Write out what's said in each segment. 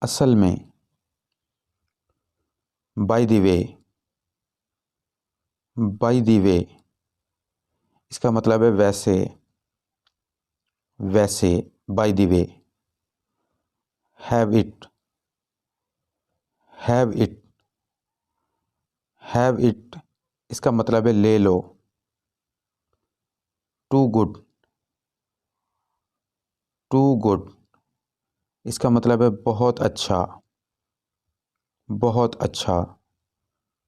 असल में, by the way, by the way इसका मतलब है वैसे, वैसे, by the way. Have it, have it, have it इसका मतलब है ले लो। टू गुड, टू गुड इसका मतलब है बहुत अच्छा, बहुत अच्छा,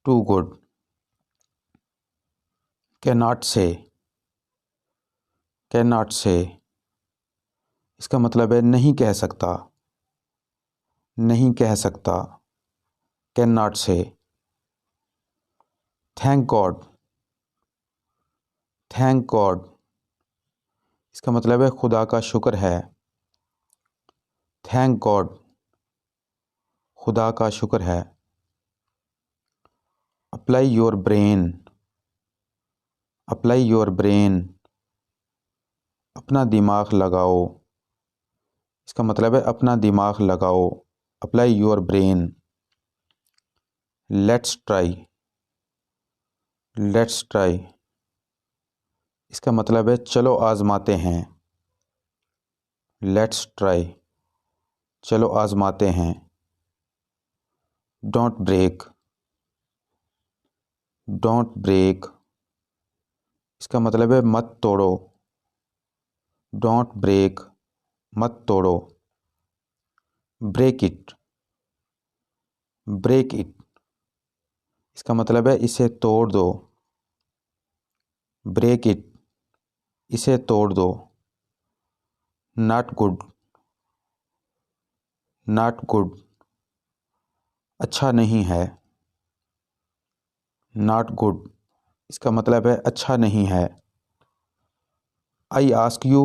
टू गुड। कैन नॉट से, कैन नॉट से इसका मतलब है नहीं कह सकता, नहीं कह सकता, कैन नॉट से। थैंक गॉड, थैंक गॉड इसका मतलब है खुदा का शुक्र है। थैंक गॉड खुदा का शुक्र है। Apply your brain, apply your brain अपना दिमाग लगाओ, इसका मतलब है अपना दिमाग लगाओ। Apply your brain. Let's try, let's try इसका मतलब है चलो आजमाते हैं। लेट्स ट्राई चलो आजमाते हैं। डोंट ब्रेक, डोंट ब्रेक इसका मतलब है मत तोड़ो। डोंट ब्रेक मत तोड़ो। ब्रेक इट, ब्रेक इट इसका मतलब है इसे तोड़ दो। ब्रेक इट इसे तोड़ दो। नॉट गुड, नॉट गुड अच्छा नहीं है। नॉट गुड इसका मतलब है अच्छा नहीं है। I ask you,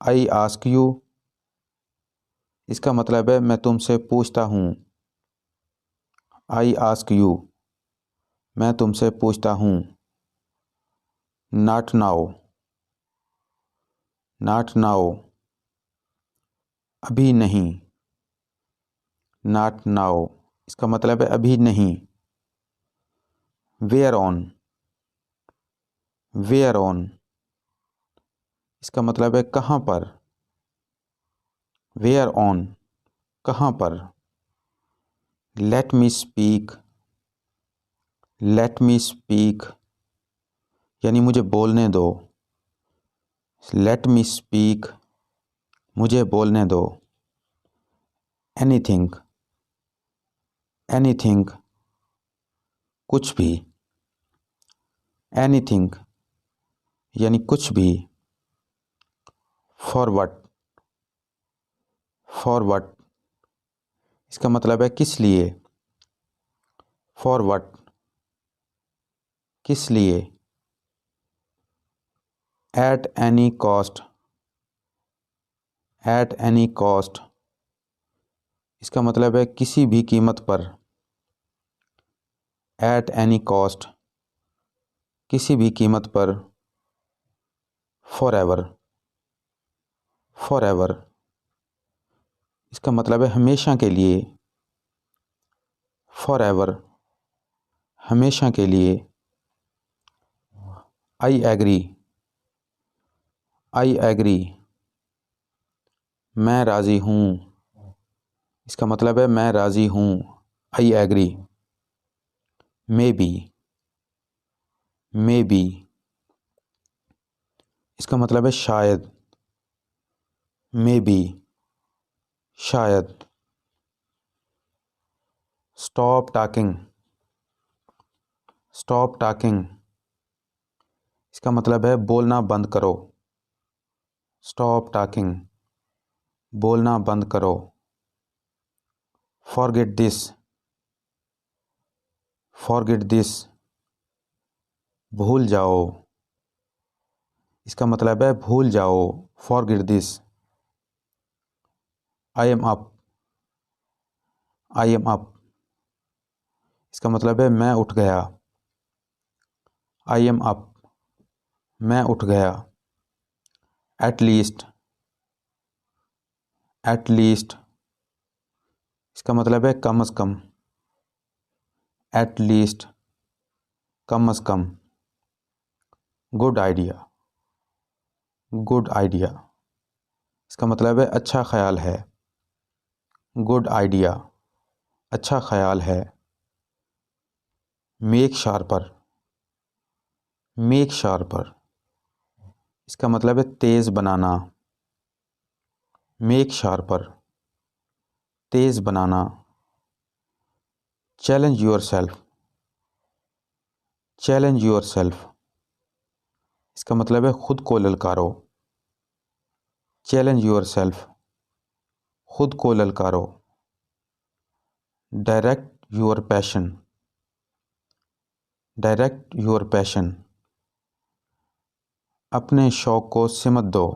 I ask you इसका मतलब है मैं तुमसे पूछता हूँ। आई आस्क यू मैं तुमसे पूछता हूँ। नॉट नाउ, नॉट नाउ अभी नहीं। नॉट नाउ इसका मतलब है अभी नहीं। वेयर ऑन, वेयर ऑन इसका मतलब है कहाँ पर। वेयर ऑन कहाँ पर। Let me speak, let me speak यानी मुझे बोलने दो। लेट मी स्पीक मुझे बोलने दो। एनीथिंग, एनीथिंग कुछ भी। एनीथिंग यानी कुछ भी। फॉर व्हाट, फॉर व्हाट इसका मतलब है किस लिए। फॉर व्हाट किस लिए। At any cost, at any cost इसका मतलब है किसी भी कीमत पर। एट एनी कॉस्ट किसी भी कीमत पर। फॉर एवर, फॉर एवर इसका मतलब है हमेशा के लिए। फॉर एवर हमेशा के लिए। आई एग्री, आई एग्री मैं राज़ी हूँ, इसका मतलब है मैं राज़ी हूँ। I agree. Maybe, maybe इसका मतलब है शायद। मे बी शायद। स्टॉप टॉकिंग, स्टॉप टॉकिंग इसका मतलब है बोलना बंद करो। स्टॉप टॉकिंग बोलना बंद करो। फॉरगेट दिस, फॉरगेट दिस भूल जाओ, इसका मतलब है भूल जाओ। Forget this. I am up, I am up इसका मतलब है मैं उठ गया। आई एम अप मैं उठ गया। एट लीस्ट, एट लीस्ट इसका मतलब है कम अज़ कम, एट लीस्ट, कम अज़ कम। गुड आइडिया, गुड आइडिया, इसका मतलब है अच्छा ख्याल है। गुड आइडिया, अच्छा ख्याल है। मेक शार्पर, मेक शार्पर, इसका मतलब है तेज़ बनाना। मेक शार्पर, तेज़ बनाना। Challenge yourself, challenge yourself, इसका मतलब है खुद को ललकारो। चैलेंज योर सेल्फ, खुद को ललकारो। Direct your passion, direct your passion, अपने शौक़ को सिमत दो।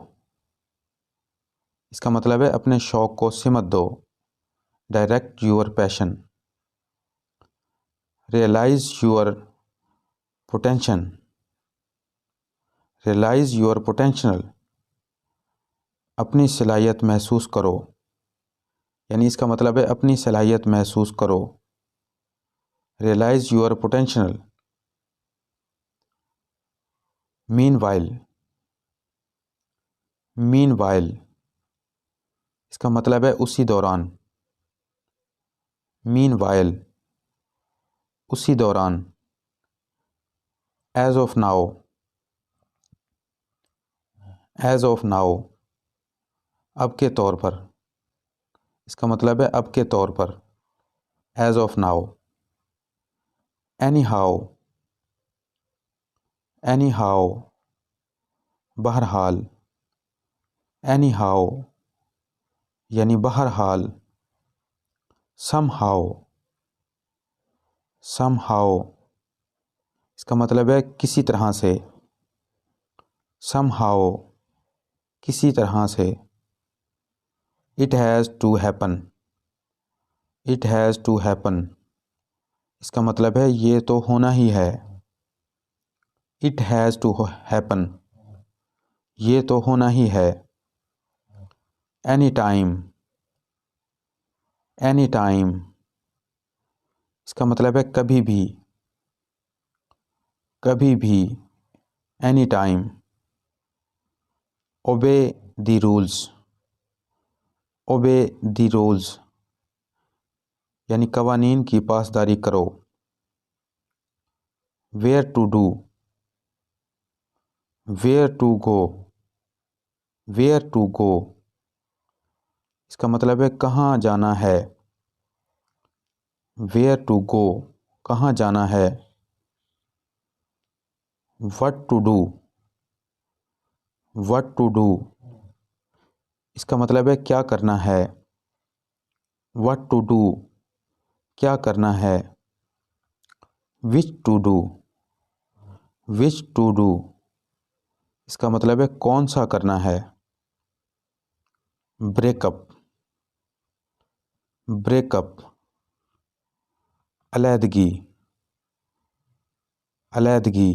इसका मतलब है अपने शौक़ को सिमत दो। Direct your passion. Realise your potential, realise your potential, अपनी सलाहियत महसूस करो। यानी इसका मतलब है अपनी सलाहियत महसूस करो। Realise your potential. Meanwhile, meanwhile, इसका मतलब है उसी दौरान। मीनवाइल, उसी दौरान। As of now, as of now, अब के तौर पर। इसका मतलब है अब के तौर पर। As of now. Anyhow, anyhow, बहरहाल। एनी हाउ, यानी बहरहाल। सम हाउ, सम हाउ, इसका मतलब है किसी तरह से। सम हाउ, किसी तरह से। It has to happen, it has to happen, इसका मतलब है ये तो होना ही है। इट हैज़ टू हैपन, ये तो होना ही है। एनी टाइम, एनी टाइम, इसका मतलब है कभी भी, कभी भी। Any time. Obey the rules, obey the rules, यानी कवानीन की पासदारी करो। Where to do, where to go, where to go, इसका मतलब है कहाँ जाना है। वेयर टू गो, कहाँ जाना है। What to do, what to do, इसका मतलब है क्या करना है। व्हाट टू डू, क्या करना है। Which to do, which to do, इसका मतलब है कौन सा करना है। Breakup, breakup, अलहदगी, अलहदगी,